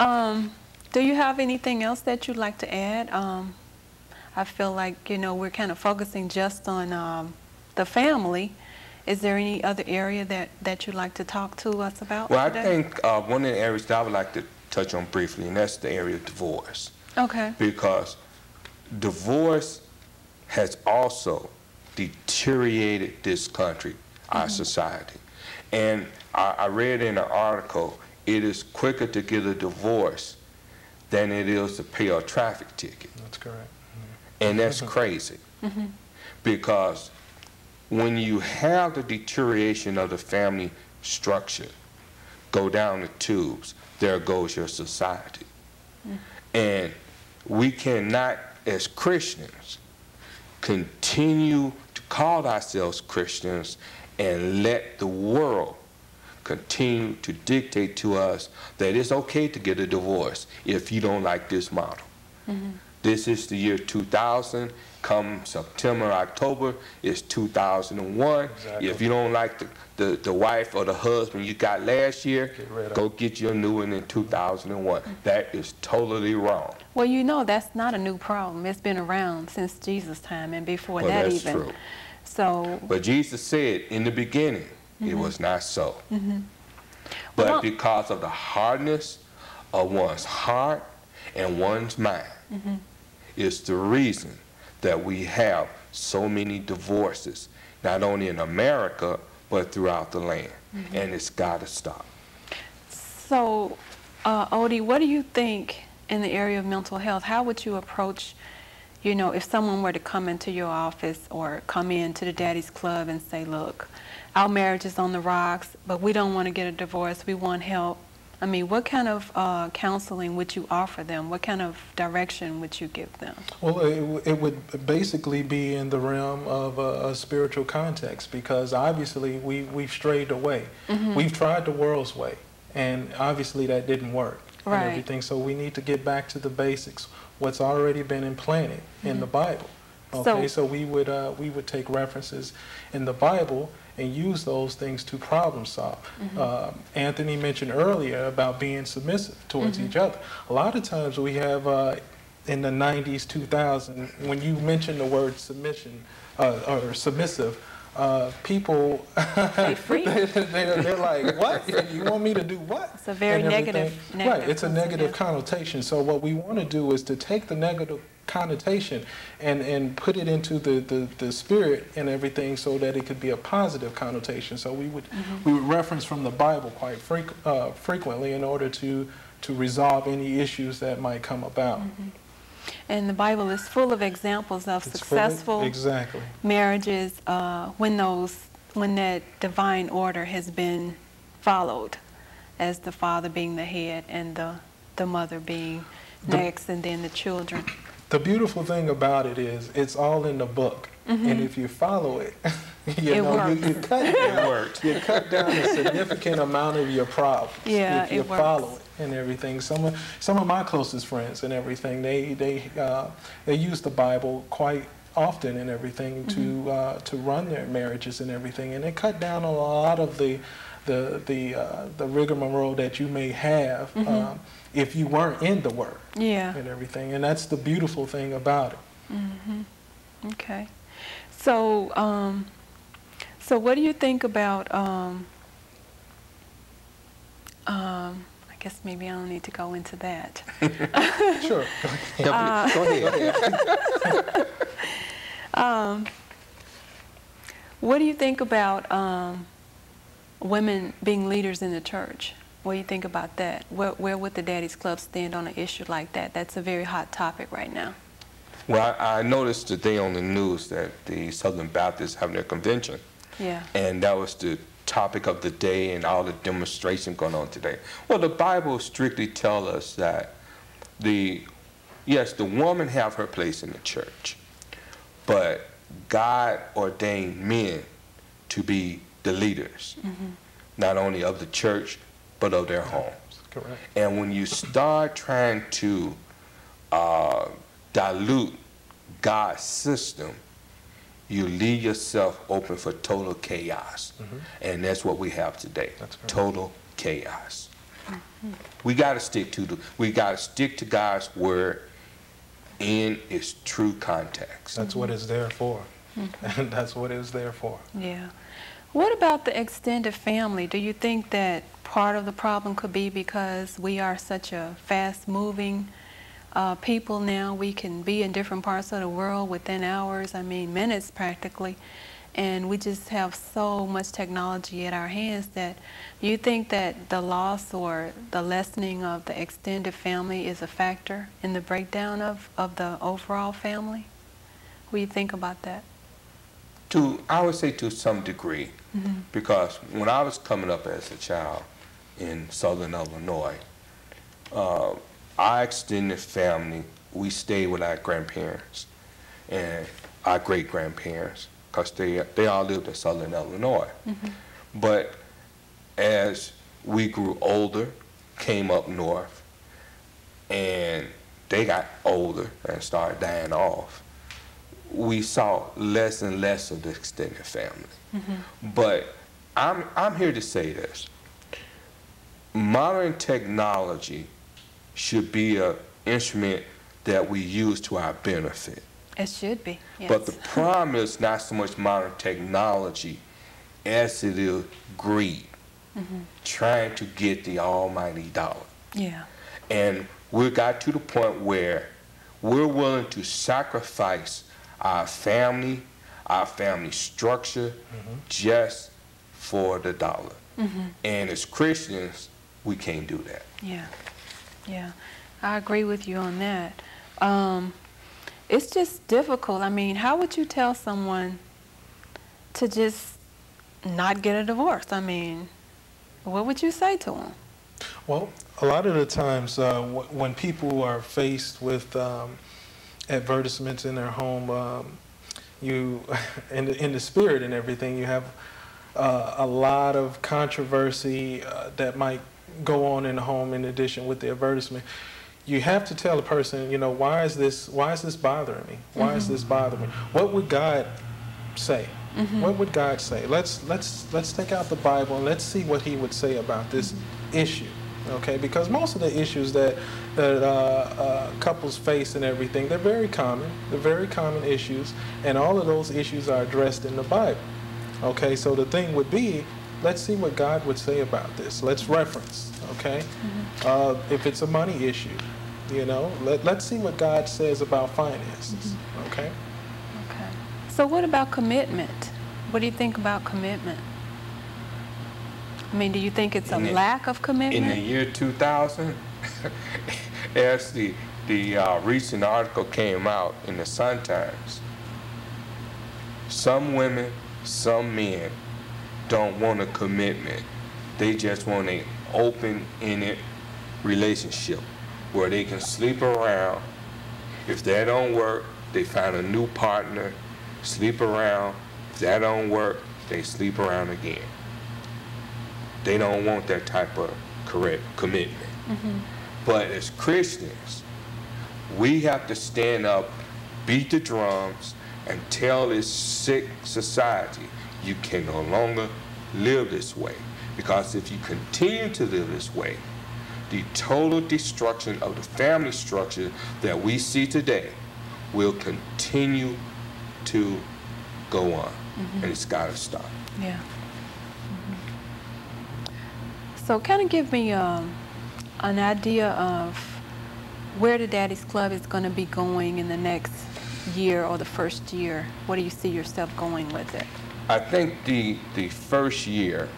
Do you have anything else that you'd like to add? I feel like, you know, we're kind of focusing just on the family. Is there any other area that you'd like to talk to us about Well, today? I think one of the areas that I would like to touch on briefly, and that's the area of divorce. Okay. Because divorce has also deteriorated this country, our society. And I read in an article, it is quicker to get a divorce than it is to pay a traffic ticket. That's correct. And that's crazy. Because when you have the deterioration of the family structure go down the tubes, there goes your society. And we cannot, as Christians, continue to call ourselves Christians and let the world continue to dictate to us that it's okay to get a divorce if you don't like this model. This is the year 2000. Come September, October, it's 2001. Exactly. If you don't like the wife or the husband you got last year, go get you a new one in 2001. That is totally wrong. Well, you know, that's not a new problem. It's been around since Jesus' time and before that that's even. true. So, But Jesus said in the beginning, it was not so. But because of the hardness of one's heart and one's mind, is the reason that we have so many divorces, not only in America, but throughout the land. And it's got to stop. so Odie, what do you think in the area of mental health? How would you approach, you know, if someone were to come into your office or come into the Daddy's Club and say, look, our marriage is on the rocks, but we don't want to get a divorce, we want help. I mean, what kind of counseling would you offer them? What kind of direction would you give them? Well, it would basically be in the realm of a spiritual context, because obviously we've strayed away. We've tried the world's way, and obviously that didn't work. Right. And everything. So we need to get back to the basics, what's already been implanted in the Bible. Okay, so we would take references in the Bible and use those things to problem solve. Anthony mentioned earlier about being submissive towards each other. A lot of times we have in the 90s, 2000, when you mention the word submission or submissive, people they're like, what? You want me to do what? It's a very negative right, it's a negative connotation. connotation. So what we want to do is to take the negative connotation and put it into the spirit and everything, so that it could be a positive connotation. So we would reference from the Bible quite frequently in order to resolve any issues that might come about. And the Bible is full of examples of successful marriages when that divine order has been followed, as the father being the head and the mother being next, and then the children. The beautiful thing about it is it's all in the book, and if you follow it, you cut down a significant amount of your problems. Yeah, if you follow it and everything. Some of my closest friends and everything, they use the Bible quite often and everything to run their marriages and everything, and they cut down a lot of the rigmarole that you may have if you weren't in the Word and everything, and that's the beautiful thing about it. Okay, so so what do you think about I guess maybe I don't need to go into that. Sure. Go ahead. What do you think about women being leaders in the church? What do you think about that? Where would the Daddy's Club stand on an issue like that? That's a very hot topic right now. Well, I noticed today on the news that the Southern Baptists having their convention. Yeah. And that was the topic of the day and all the demonstration going on today. Well, the Bible strictly tells us that yes, the woman have her place in the church, but God ordained men to be the leaders, not only of the church, but of their homes. Correct. And when you start trying to dilute God's system, you leave yourself open for total chaos. And that's what we have today, total chaos. We got to stick to God's word in its true context. That's what it's there for. And that's what it's there for. Yeah. What about the extended family? Do you think that part of the problem could be because we are such a fast-moving people now? We can be in different parts of the world within hours, I mean minutes practically, and we just have so much technology at our hands that you think that the loss or the lessening of the extended family is a factor in the breakdown of the overall family? What do you think about that? I would say to some degree, because when I was coming up as a child in Southern Illinois, our extended family, we stayed with our grandparents and our great-grandparents, because they all lived in Southern Illinois. But as we grew older, came up north, and they got older and started dying off, we saw less and less of the extended family. But I'm here to say this. Modern technology should be an instrument that we use to our benefit. It should be, yes. But the problem is not so much modern technology as it is greed, trying to get the almighty dollar. Yeah. And we got to the point where we're willing to sacrifice our family structure, just for the dollar. And as Christians, we can't do that. Yeah, yeah, I agree with you on that. It's just difficult. I mean, how would you tell someone to just not get a divorce? I mean, what would you say to them? Well, a lot of the times when people are faced with advertisements in their home, you, in the spirit and everything, you have a lot of controversy that might go on in the home in addition with the advertisement. You have to tell a person, you know, why is this bothering me? Why is this bothering me? What would God say? What would God say? Let's take out the Bible and let's see what He would say about this issue. Okay, because most of the issues that couples face and everything, they're very common. They're very common issues, and all of those issues are addressed in the Bible. Okay, so the thing would be, let's see what God would say about this. Let's reference. Okay, if it's a money issue, you know, let's see what God says about finances. Okay. Okay. So what about commitment? What do you think about commitment? I mean, do you think it's a lack of commitment? In the year 2000, as the recent article came out in the Sun-Times, some women, some men don't want a commitment. They just want an open-ended relationship where they can sleep around. If that don't work, they find a new partner, sleep around. If that don't work, they sleep around again. They don't want that type of commitment. But as Christians, we have to stand up, beat the drums, and tell this sick society, you can no longer live this way. Because if you continue to live this way, the total destruction of the family structure that we see today will continue to go on. And it's got to stop. Yeah. So kind of give me an idea of where the Daddy's Club is going to be going in the next year or the first year. Where do you see yourself going with it? I think the first year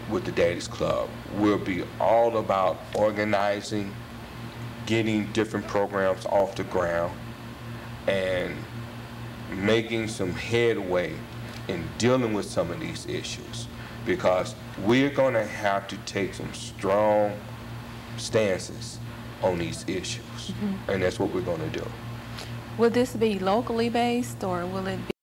with the Daddy's Club will be all about organizing, getting different programs off the ground, and making some headway in dealing with some of these issues. Because we're going to have to take some strong stances on these issues. And that's what we're going to do. Will this be locally based, or will it be